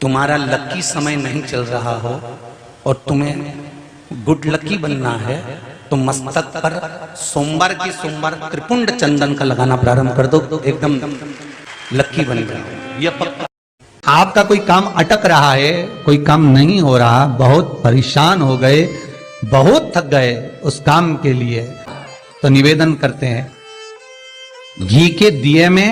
तुम्हारा लकी समय नहीं चल रहा हो और तुम्हें गुड लकी बनना है तो मस्तक पर सोमवार की सोमवार त्रिपुंड चंदन का लगाना प्रारंभ कर दो, एकदम लकी बन जाओ। यह पक्का। आपका कोई काम अटक रहा है, कोई काम नहीं हो रहा, बहुत परेशान हो गए, बहुत थक गए उस काम के लिए, तो निवेदन करते हैं घी के दिए में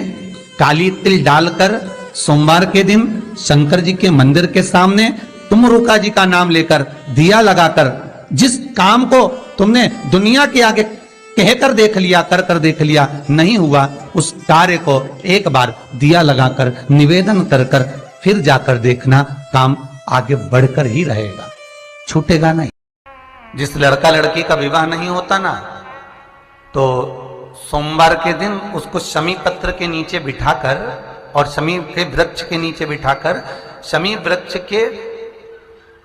काली तिल डालकर सोमवार के दिन शंकर जी के मंदिर के सामने तुमरुका जी का नाम लेकर दिया लगाकर, जिस काम को तुमने दुनिया के आगे कहकर देख लिया, कर देख लिया, नहीं हुआ, उस कार्य को एक बार दिया लगाकर निवेदन कर फिर जाकर देखना, काम आगे बढ़कर ही रहेगा, छूटेगा नहीं। जिस लड़का लड़की का विवाह नहीं होता ना, तो सोमवार के दिन उसको शमी पत्र के नीचे बिठाकर और शमी के वृक्ष के नीचे बिठाकर शमी वृक्ष के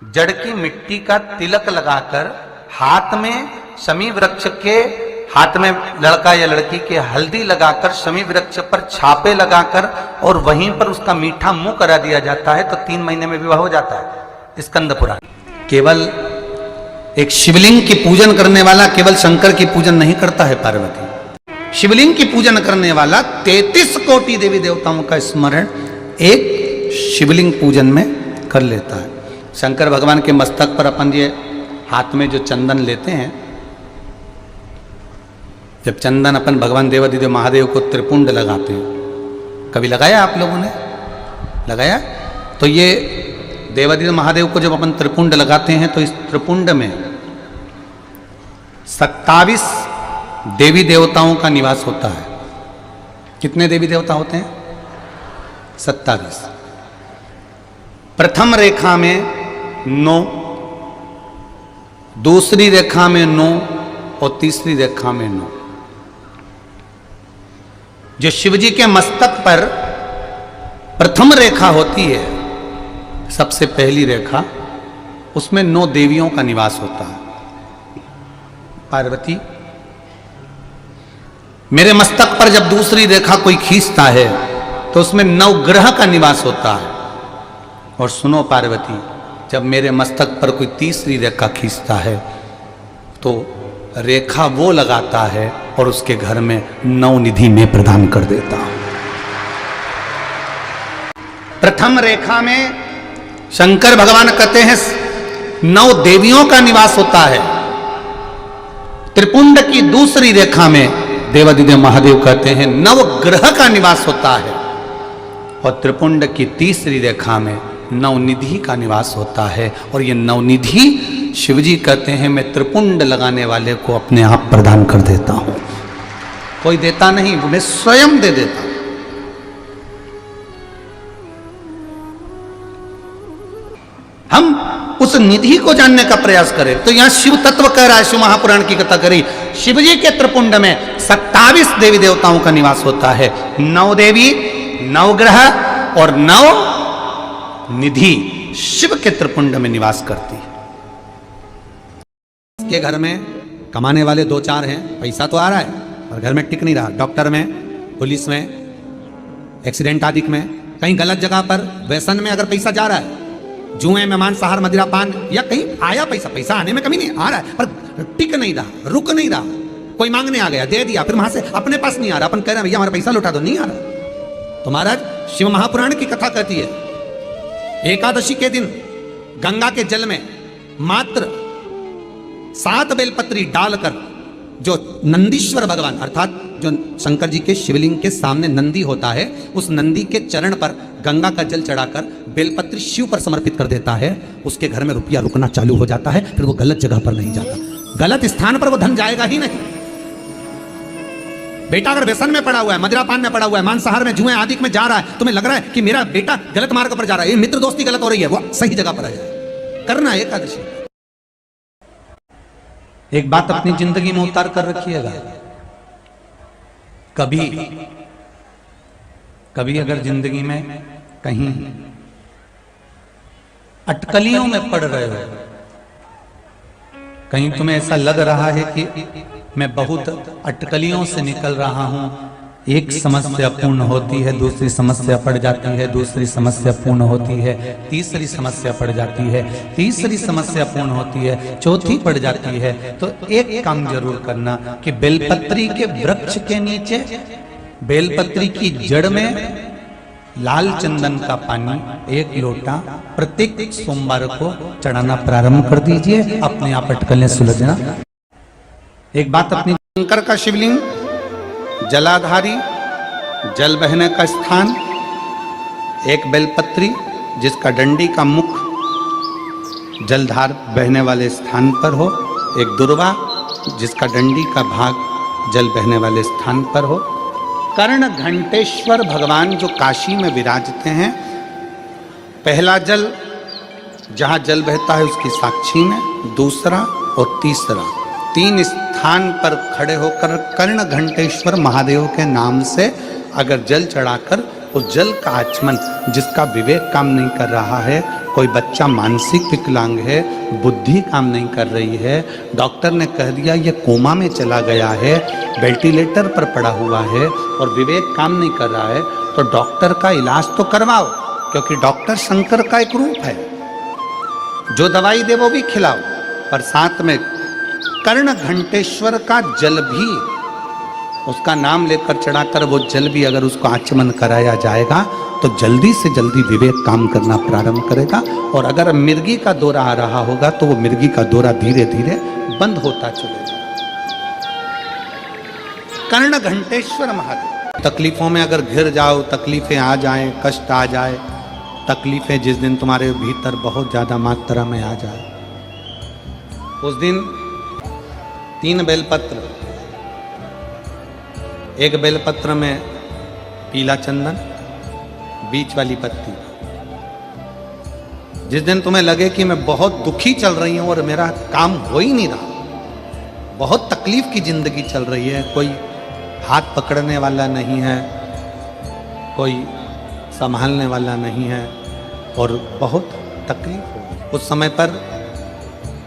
जड़ की मिट्टी का तिलक लगाकर हाथ में शमी वृक्ष के हाथ में लड़का या लड़की के हल्दी लगाकर शमी वृक्ष पर छापे लगाकर और वहीं पर उसका मीठा मुंह करा दिया जाता है, तो 3 महीने में विवाह हो जाता है। स्कंद पुराण। केवल एक शिवलिंग की पूजन करने वाला केवल शंकर की पूजन नहीं करता है पार्वती, शिवलिंग की पूजन करने वाला 33 कोटि देवी देवताओं का स्मरण एक शिवलिंग पूजन में कर लेता है। शंकर भगवान के मस्तक पर अपन ये हाथ में जो चंदन लेते हैं, जब चंदन अपन भगवान देवादिदेव महादेव को त्रिपुंड लगाते हैं, कभी लगाया आप लोगों ने? लगाया? तो ये देवादिदेव महादेव को जब अपन त्रिपुंड लगाते हैं तो इस त्रिपुंड में 27 देवी देवताओं का निवास होता है। कितने देवी देवता होते हैं? 27। प्रथम रेखा में 9, दूसरी रेखा में 9 और तीसरी रेखा में 9। जो शिवजी के मस्तक पर प्रथम रेखा होती है, सबसे पहली रेखा, उसमें 9 देवियों का निवास होता है। पार्वती, मेरे मस्तक पर जब दूसरी रेखा कोई खींचता है तो उसमें 9 ग्रह का निवास होता है। और सुनो पार्वती, जब मेरे मस्तक पर कोई तीसरी रेखा खींचता है तो रेखा वो लगाता है और उसके घर में 9 निधि में प्रदान कर देता हूं। प्रथम रेखा में शंकर भगवान कहते हैं 9 देवियों का निवास होता है। त्रिपुंड की दूसरी रेखा में देवादिदेव महादेव कहते हैं 9 ग्रह का निवास होता है। और त्रिपुंड की तीसरी रेखा में 9 निधि का निवास होता है। और ये 9 निधि शिवजी कहते हैं मैं त्रिपुंड लगाने वाले को अपने आप प्रदान कर देता हूं, कोई देता नहीं, मैं स्वयं दे देता हूं। हम उस निधि को जानने का प्रयास करें तो यहां शिव तत्व कह रहा है, शिव महापुराण की कथा करी, शिवजी के त्रिपुंड में 27 देवी देवताओं का निवास होता है। 9 देवी, 9 ग्रह और 9 निधि शिव के त्रिपुंड में निवास करती है। के घर में कमाने वाले 2-4 हैं, पैसा तो आ रहा है और घर में टिक नहीं रहा, डॉक्टर में, पुलिस में, एक्सीडेंट आदि में, कहीं गलत जगह पर व्यसन में अगर पैसा जा रहा है, जुए में, मांसाहार, मदिरा पान, या कहीं आया पैसा आने में कमी नहीं, आ रहा है पर टिक नहीं रहा, रुक नहीं रहा, कोई मांगने आ गया, दे दिया, फिर वहां से अपने पास नहीं आ रहा, अपन कह रहे हैं भैया हमारा पैसा लौटा दो, नहीं आ रहा। तो महाराज शिव महापुराण की कथा कहती है एकादशी के दिन गंगा के जल में मात्र 7 बेलपत्री डालकर, जो नंदीश्वर भगवान अर्थात जो शंकर जी के शिवलिंग के सामने नंदी होता है, उस नंदी के चरण पर गंगा का जल चढ़ाकर बेलपत्री शिव पर समर्पित कर देता है, उसके घर में रुपया रुकना चालू हो जाता है, फिर वो गलत जगह पर नहीं जाता, गलत स्थान पर वो धन जाएगा ही नहीं। बेटा अगर व्यसन में पड़ा हुआ है, मदिरा पान में पड़ा हुआ है, मांसाहार में, जुए आदि में जा रहा है, तुम्हें लग रहा है कि मेरा बेटा गलत मार्ग पर जा रहा है, ये मित्र दोस्ती गलत हो रही है, वो सही जगह पर आ जाए, करना है एकादशी। एक बात अपनी जिंदगी में उतार कर रखिएगा, कभी अगर जिंदगी में कहीं अटकलियों में पड़ रहे हो, कहीं तुम्हें ऐसा लग रहा है कि मैं बहुत अटकलियों से निकल रहा हूं, एक समस्या पूर्ण होती है, दूसरी समस्या पड़ जाती है, दूसरी समस्या पूर्ण होती है, तीसरी समस्या पड़ जाती है, तीसरी समस्या पूर्ण होती है, चौथी पड़ जाती है। तो एक काम जरूर करना कि बेलपत्री के वृक्ष के नीचे, बेलपत्री की जड़ में लाल चंदन का पानी 1 लोटा प्रत्येक सोमवार को चढ़ाना प्रारंभ कर दीजिए। अपने आप अटकलें सुलझना। एक बात अपनी, शंकर का शिवलिंग, जलाधारी, जल बहने का स्थान, एक बेलपत्री जिसका डंडी का मुख जलधार बहने वाले स्थान पर हो, एक दुर्वा जिसका डंडी का भाग जल बहने वाले स्थान पर हो, कर्ण घंटेश्वर भगवान जो काशी में विराजते हैं, पहला जल जहाँ जल बहता है उसकी साक्षी में, दूसरा और तीसरा 3 स्थान पर खड़े होकर कर्ण घंटेश्वर महादेव के नाम से अगर जल चढ़ाकर उस जल का आचमन, जिसका विवेक काम नहीं कर रहा है, कोई बच्चा मानसिक विकलांग है, बुद्धि काम नहीं कर रही है, डॉक्टर ने कह दिया ये कोमा में चला गया है, वेंटिलेटर पर पड़ा हुआ है और विवेक काम नहीं कर रहा है, तो डॉक्टर का इलाज तो करवाओ, क्योंकि डॉक्टर शंकर का एक रूप है। जो दवाई दे वो भी खिलाओ, पर साथ में कर्ण घंटेश्वर का जल भी, उसका नाम लेकर चढ़ाकर वो जल भी अगर उसको आचमन कराया जाएगा तो जल्दी से जल्दी विवेक काम करना प्रारंभ करेगा। और अगर मिर्गी का दौरा आ रहा होगा तो वो मिर्गी का दौरा धीरे धीरे बंद होता चलेगा। कर्ण घंटेश्वर महादेव। तकलीफों में अगर घिर जाओ, तकलीफें आ जाएं, कष्ट आ जाए, तकलीफें जिस दिन तुम्हारे भीतर बहुत ज्यादा मात्रा में आ जाए, उस दिन 3 बेलपत्र, एक बेलपत्र में पीला चंदन, बीच वाली पत्ती। जिस दिन तुम्हें लगे कि मैं बहुत दुखी चल रही हूं और मेरा काम हो ही नहीं रहा, बहुत तकलीफ की जिंदगी चल रही है, कोई हाथ पकड़ने वाला नहीं है, कोई संभालने वाला नहीं है और बहुत तकलीफ हो, उस समय पर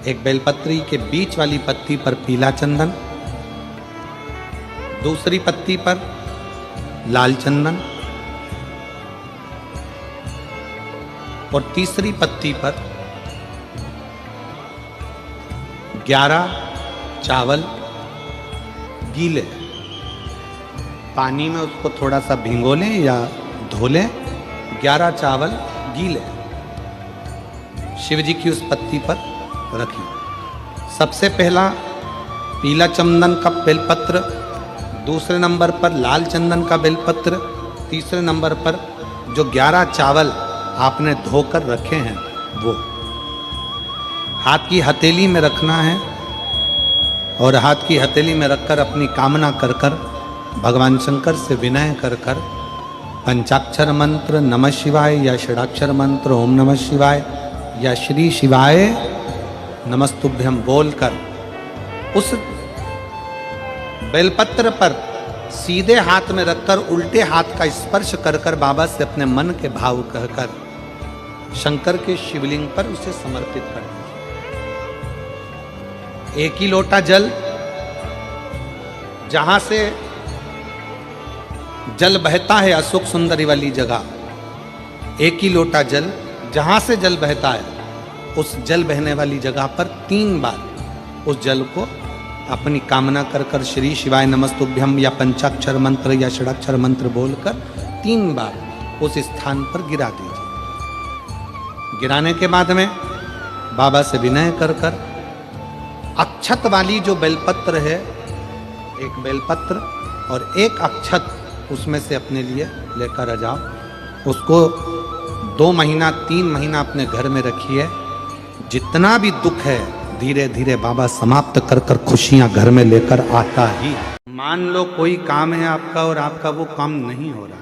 एक बेलपत्री के बीच वाली पत्ती पर पीला चंदन, दूसरी पत्ती पर लाल चंदन और तीसरी पत्ती पर 11 चावल गीले, पानी में उसको थोड़ा सा भिगो लें या धो लें, 11 चावल गीले शिव जी की उस पत्ती पर रखिए। सबसे पहला पीला चंदन का बेलपत्र, दूसरे नंबर पर लाल चंदन का बेलपत्र, तीसरे नंबर पर जो 11 चावल आपने धोकर रखे हैं वो हाथ की हथेली में रखना है और हाथ की हथेली में रखकर अपनी कामना कर कर भगवान शंकर से विनय कर कर पंचाक्षर मंत्र नमः शिवाय या षडाक्षर मंत्र ओम नमः शिवाय या श्री शिवाय नमस्तुभ्यम बोलकर उस बेलपत्र पर सीधे हाथ में रखकर उल्टे हाथ का स्पर्श कर कर बाबा से अपने मन के भाव कहकर शंकर के शिवलिंग पर उसे समर्पित कर दीजिए। 1 ही लोटा जल, जहां से जल बहता है अशोक सुंदरी वाली जगह, 1 ही लोटा जल जहां से जल बहता है उस जल बहने वाली जगह पर 3 बार उस जल को अपनी कामना कर कर श्री शिवाय नमस्तुभ्यम या पंचाक्षर मंत्र या षडाक्षर मंत्र बोलकर 3 बार उस स्थान पर गिरा दीजिए। गिराने के बाद में बाबा से विनय कर कर अक्षत वाली जो बेलपत्र है, एक बेलपत्र और एक अक्षत उसमें से अपने लिए लेकर आ जाओ। उसको 2 महीना 3 महीना अपने घर में रखिए। जितना भी दुख है धीरे धीरे बाबा समाप्त कर कर खुशियां घर में लेकर आता ही। मान लो कोई काम है आपका और आपका वो काम नहीं हो रहा,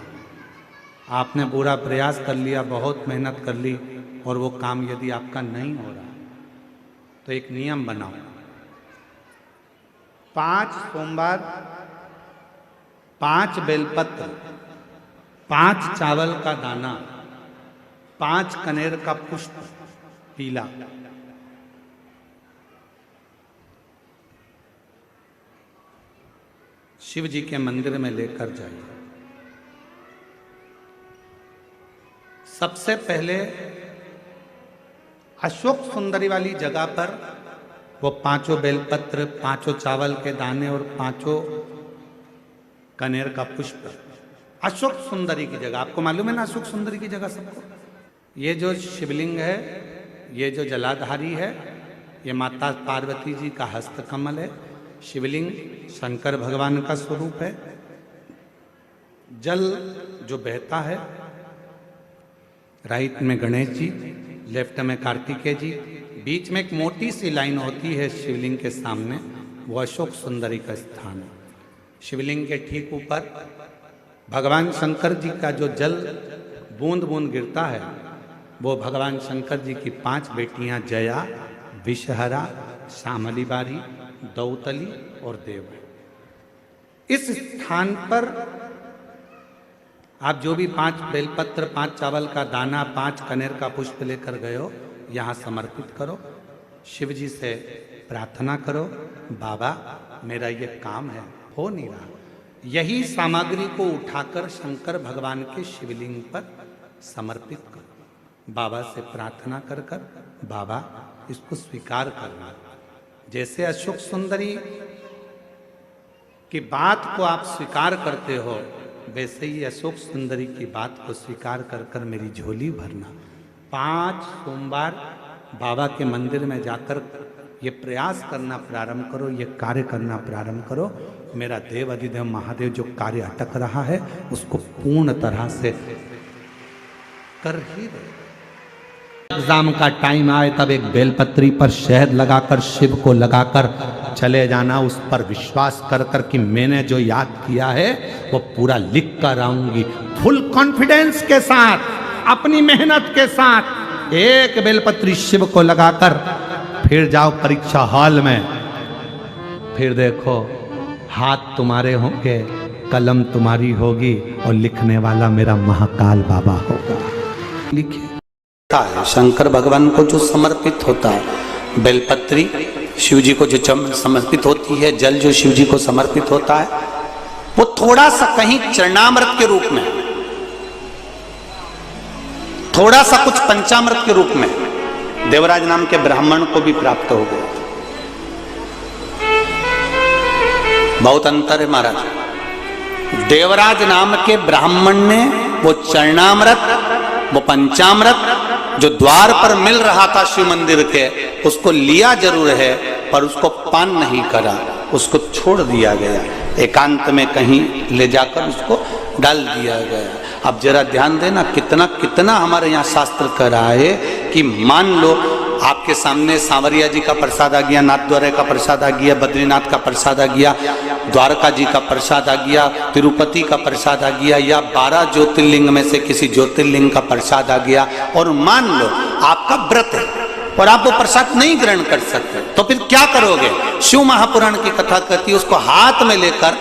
आपने पूरा प्रयास कर लिया, बहुत मेहनत कर ली और वो काम यदि आपका नहीं हो रहा तो एक नियम बनाओ, 5 सोमवार 5 बेलपत्र, 5 चावल का दाना, 5 कनेर का पुष्प पीला, शिव जी के मंदिर में लेकर जाइए। सबसे पहले अशोक सुंदरी वाली जगह पर वो 5 बेलपत्र, 5 चावल के दाने और 5 कनेर का पुष्प, अशोक सुंदरी की जगह, आपको मालूम है ना अशोक सुंदरी की जगह सबको। ये जो शिवलिंग है, ये जो जलाधारी है, ये माता पार्वती जी का हस्त कमल है। शिवलिंग शंकर भगवान का स्वरूप है। जल जो बहता है, राइट में गणेश जी, लेफ्ट में कार्तिकेय जी, बीच में एक मोटी सी लाइन होती है शिवलिंग के सामने, वो अशोक सुंदरी का स्थान है। शिवलिंग के ठीक ऊपर भगवान शंकर जी का जो जल बूंद बूंद गिरता है, वो भगवान शंकर जी की 5 बेटियां जया, विषहरा, श्यामली बारी, दौतली और देव। इस स्थान पर आप जो भी 5 बेलपत्र, 5 चावल का दाना, 5 कनेर का पुष्प लेकर गए हो, यहाँ समर्पित करो। शिव जी से प्रार्थना करो, बाबा मेरा ये काम है, हो नहीं रहा। यही सामग्री को उठाकर शंकर भगवान के शिवलिंग पर समर्पित करो। बाबा से प्रार्थना कर कर, बाबा इसको स्वीकार करना। जैसे अशोक सुंदरी की बात को आप स्वीकार करते हो, वैसे ही अशोक सुंदरी की बात को स्वीकार कर कर मेरी झोली भरना। 5 सोमवार बाबा के मंदिर में जाकर ये प्रयास करना प्रारंभ करो, ये कार्य करना प्रारंभ करो। मेरा देव अधिदेव महादेव जो कार्य अटक रहा है उसको पूर्ण तरह से कर ही दे। एग्जाम का टाइम आए तब एक बेलपत्री पर शहद लगाकर, शिव को लगाकर चले जाना। उस पर विश्वास कर कर कि मैंने जो याद किया है वो पूरा लिख कर आऊंगी। फुल कॉन्फिडेंस के साथ, अपनी मेहनत के साथ एक बेलपत्री शिव को लगाकर फिर जाओ परीक्षा हॉल में। फिर देखो हाथ तुम्हारे होंगे, कलम तुम्हारी होगी और लिखने वाला मेरा महाकाल बाबा होगा। लिखिए। शंकर भगवान को जो समर्पित होता है, बेलपत्री शिव जी को जो समर्पित होती है, जल जो शिव जी को समर्पित होता है, वो थोड़ा सा कहीं चरणामृत के रूप में, थोड़ा सा कुछ पंचामृत के रूप में देवराज नाम के ब्राह्मण को भी प्राप्त हो गया। बहुत अंतर है महाराज। देवराज नाम के ब्राह्मण ने वो चरणामृत, वो पंचामृत जो द्वार पर मिल रहा था शिव मंदिर के, उसको लिया जरूर है पर उसको पान नहीं करा, उसको छोड़ दिया गया, एकांत में कहीं ले जाकर उसको डाल दिया गया। अब जरा ध्यान देना, कितना कितना हमारे यहाँ शास्त्र कह रहा है कि मान लो आपके सामने सांवरिया जी का प्रसाद आ गया, नाथद्वारा का प्रसाद आ गया, बद्रीनाथ का प्रसाद आ गया, द्वारका जी का प्रसाद आ गया, तिरुपति का प्रसाद आ गया, या 12 ज्योतिर्लिंग में से किसी ज्योतिर्लिंग का प्रसाद आ गया, और मान लो आपका व्रत है और आप वो प्रसाद नहीं ग्रहण कर सकते, तो फिर क्या करोगे? शिव महापुराण की कथा कहती है उसको हाथ में लेकर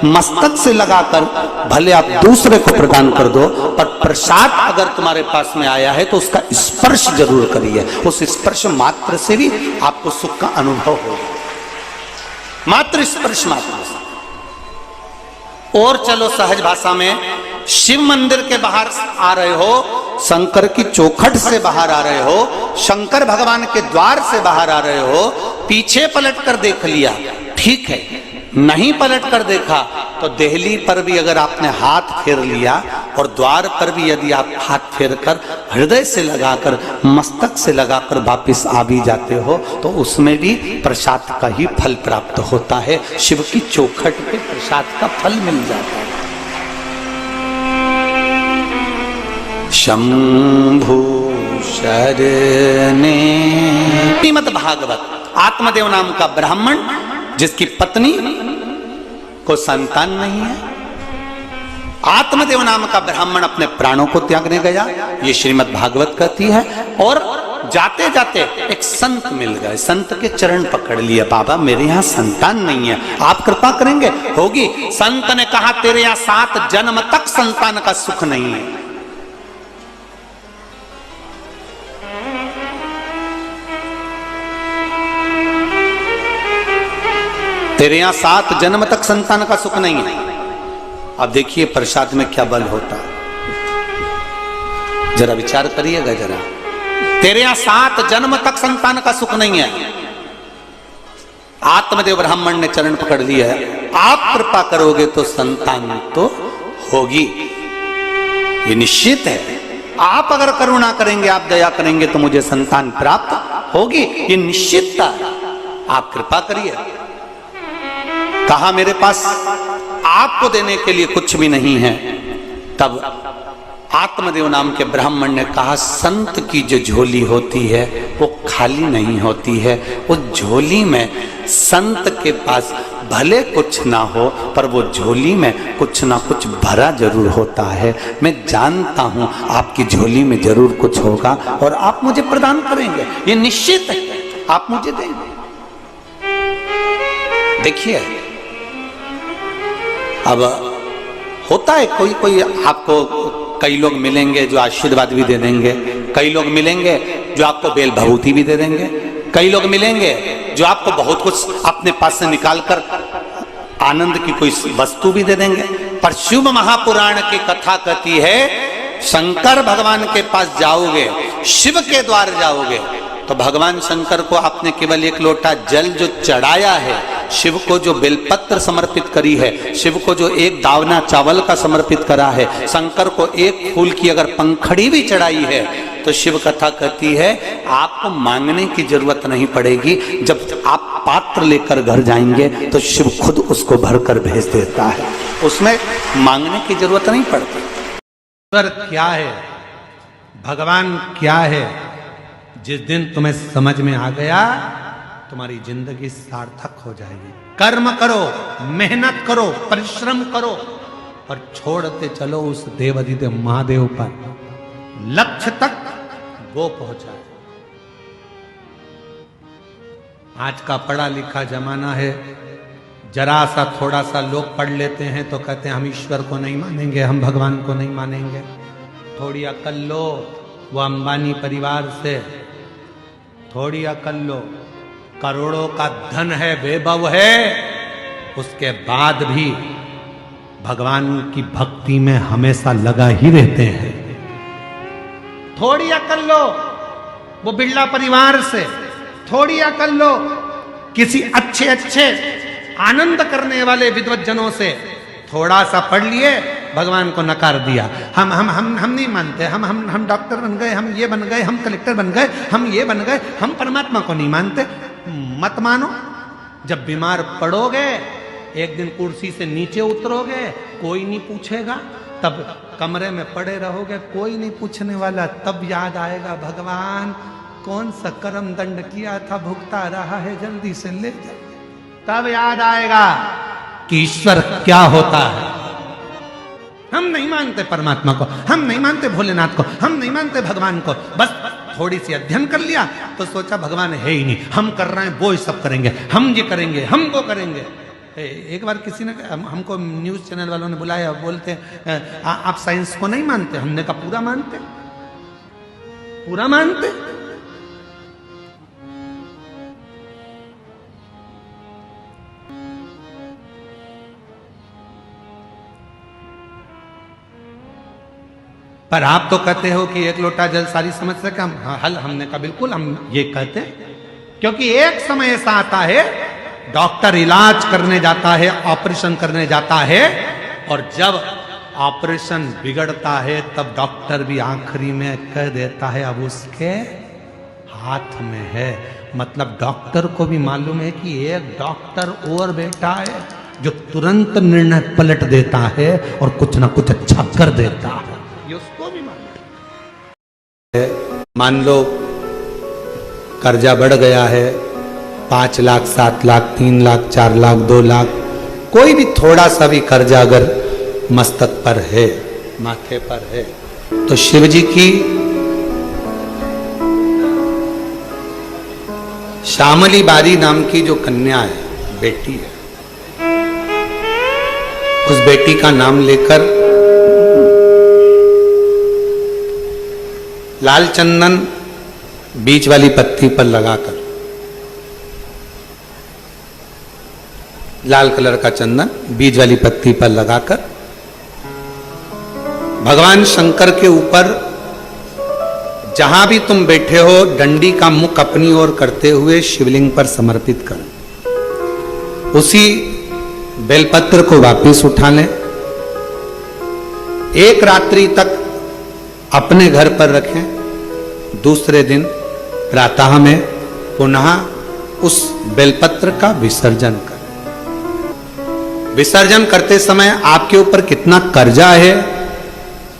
मस्तक से लगाकर भले आप दूसरे को प्रदान कर दो, पर प्रसाद अगर तुम्हारे पास में आया है तो उसका स्पर्श जरूर करिए। उस स्पर्श मात्र से भी आपको सुख का अनुभव होगा, मात्र स्पर्श मात्र से। और चलो सहज भाषा में, शिव मंदिर के बाहर आ रहे हो, शंकर की चौखट से बाहर आ रहे हो, शंकर भगवान के द्वार से बाहर आ रहे हो, पीछे पलट कर देख लिया, ठीक है। नहीं पलट कर देखा तो देहली पर भी अगर आपने हाथ फेर लिया और द्वार पर भी यदि आप हाथ फेर कर हृदय से लगाकर, मस्तक से लगाकर वापिस आ भी जाते हो तो उसमें भी प्रसाद का ही फल प्राप्त होता है। शिव की चौखट पे प्रसाद का फल मिल जाता है। शंभु शरणे। श्रीमद् भागवत, आत्मदेव नाम का ब्राह्मण जिसकी पत्नी को संतान नहीं है, आत्मदेव नाम का ब्राह्मण अपने प्राणों को त्यागने गया, ये श्रीमद् भागवत कहती है। और जाते जाते एक संत मिल गए, संत के चरण पकड़ लिए, बाबा मेरे यहाँ संतान नहीं है, आप कृपा करेंगे? होगी। संत ने कहा तेरे यहाँ 7 जन्म तक संतान का सुख नहीं है। तेरे यहां 7 जन्म तक संतान का सुख नहीं है। अब देखिए प्रसाद में क्या बल होता है, जरा विचार करिएगा जरा। तेरे यहां 7 जन्म तक संतान का सुख नहीं है। आत्मदेव ब्राह्मण ने चरण पकड़ लिया है, आप कृपा करोगे तो संतान तो होगी, ये निश्चित है। आप अगर करुणा करेंगे, आप दया करेंगे तो मुझे संतान प्राप्त होगी, ये निश्चितता है। आप कृपा करिए। कहा मेरे पास आपको देने के लिए कुछ भी नहीं है। तब आत्मदेव नाम के ब्राह्मण ने कहा, संत की जो झोली होती है वो खाली नहीं होती है। उस झोली में संत के पास भले कुछ ना हो, पर वो झोली में कुछ ना कुछ भरा जरूर होता है। मैं जानता हूं आपकी झोली में जरूर कुछ होगा और आप मुझे प्रदान करेंगे, ये निश्चित है, आप मुझे देंगे। देखिए अब होता है, कोई कोई आपको, कई लोग मिलेंगे जो आशीर्वाद भी दे देंगे, कई लोग मिलेंगे जो आपको बेल भभूति भी दे देंगे, कई लोग मिलेंगे जो आपको बहुत कुछ अपने पास से निकालकर आनंद की कोई वस्तु भी दे देंगे। पर शिव महापुराण की कथा कहती है, शंकर भगवान के पास जाओगे, शिव के द्वार जाओगे तो भगवान शंकर को आपने केवल 1 लोटा जल जो चढ़ाया है, शिव को जो बेलपत्र समर्पित करी है, शिव को जो 1 दावना चावल का समर्पित करा है, शंकर को 1 फूल की अगर पंखड़ी भी चढ़ाई है, तो शिव कथा कहती है आपको मांगने की जरूरत नहीं पड़ेगी। जब आप पात्र लेकर घर जाएंगे तो शिव खुद उसको भरकर भेज देता है, उसमें मांगने की जरूरत नहीं पड़ती। ईश्वर क्या है, भगवान क्या है, जिस दिन तुम्हें समझ में आ गया तुम्हारी जिंदगी सार्थक हो जाएगी। कर्म करो, मेहनत करो, परिश्रम करो और छोड़ते चलो उस देवाधिदेव महादेव पर, लक्ष्य तक वो पहुंचाए। आज का पढ़ा लिखा जमाना है, जरा सा थोड़ा सा लोग पढ़ लेते हैं तो कहते हैं हम ईश्वर को नहीं मानेंगे, हम भगवान को नहीं मानेंगे। थोड़ी अकल लो, वो अंबानी परिवार से थोड़ी अकल लो, करोड़ों का धन है, वैभव है, उसके बाद भी भगवान की भक्ति में हमेशा लगा ही रहते हैं। थोड़ी अकल लो वो बिरला परिवार से, थोड़ी अकल लो किसी अच्छे अच्छे आनंद करने वाले विद्वज्जनों से। थोड़ा सा पढ़ लिए, भगवान को नकार दिया, हम नहीं मानते, हम डॉक्टर बन गए, हम ये बन गए, हम कलेक्टर बन गए, हम ये बन गए, हम परमात्मा को नहीं मानते। मत मानो। जब बीमार पड़ोगे, एक दिन कुर्सी से नीचे उतरोगे, कोई नहीं पूछेगा, तब कमरे में पड़े रहोगे, कोई नहीं पूछने वाला, तब याद आएगा भगवान कौन सा कर्म दंड किया था, भुगता रहा है, जल्दी से ले जाओ। तब याद आएगा कि ईश्वर क्या होता है। हम नहीं मानते परमात्मा को, हम नहीं मानते भोलेनाथ को, हम नहीं मानते भगवान को। बस थोड़ी सी अध्ययन कर लिया तो सोचा भगवान है ही नहीं, हम कर रहे हैं वो ही सब करेंगे, हम ये करेंगे, हम वो करेंगे। एक बार किसी ने हमको न्यूज चैनल वालों ने बुलाया, बोलते आप साइंस को नहीं मानते? हमने कहा पूरा मानते, पूरा मानते। पर आप तो कहते हो कि 1 लोटा जल सारी समस्या का हल। हमने कहा बिल्कुल हम ये कहते हैं, क्योंकि एक समय ऐसा आता है डॉक्टर इलाज करने जाता है, ऑपरेशन करने जाता है, और जब ऑपरेशन बिगड़ता है तब डॉक्टर भी आखिरी में कह देता है अब उसके हाथ में है। मतलब डॉक्टर को भी मालूम है कि एक डॉक्टर और बैठा है जो तुरंत निर्णय पलट देता है और कुछ ना कुछ अच्छा कर देता है, ये उसको भी मालूम है। मान लो कर्जा बढ़ गया है, 5 लाख, 7 लाख, 3 लाख, 4 लाख, 2 लाख, कोई भी थोड़ा सा भी कर्जा अगर मस्तक पर है, माथे पर है, तो शिव जी की श्यामली बारी नाम की जो कन्या है, बेटी है, उस बेटी का नाम लेकर लाल चंदन बीच वाली पत्ती पर लगाकर लाल कलर का चंदन बीज वाली पत्ती पर लगाकर भगवान शंकर के ऊपर जहां भी तुम बैठे हो डंडी का मुख अपनी ओर करते हुए शिवलिंग पर समर्पित करो। उसी बेलपत्र को वापस उठा लें, एक रात्रि तक अपने घर पर रखें, दूसरे दिन प्रातः में पुनः उस बेलपत्र का विसर्जन करें। विसर्जन करते समय आपके ऊपर कितना कर्जा है,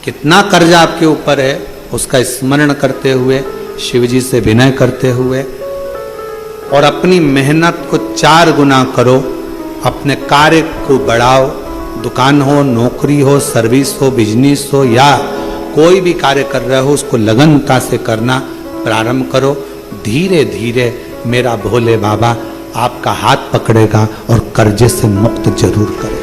कितना कर्जा आपके ऊपर है, उसका स्मरण करते हुए, शिव जी से विनय करते हुए और अपनी मेहनत को 4 गुना करो, अपने कार्य को बढ़ाओ। दुकान हो, नौकरी हो, सर्विस हो, बिजनेस हो या कोई भी कार्य कर रहे हो उसको लगनता से करना प्रारंभ करो। धीरे धीरे मेरा भोले बाबा आपका हाथ पकड़ेगा और कर्जे से मुक्त जरूर करेगा।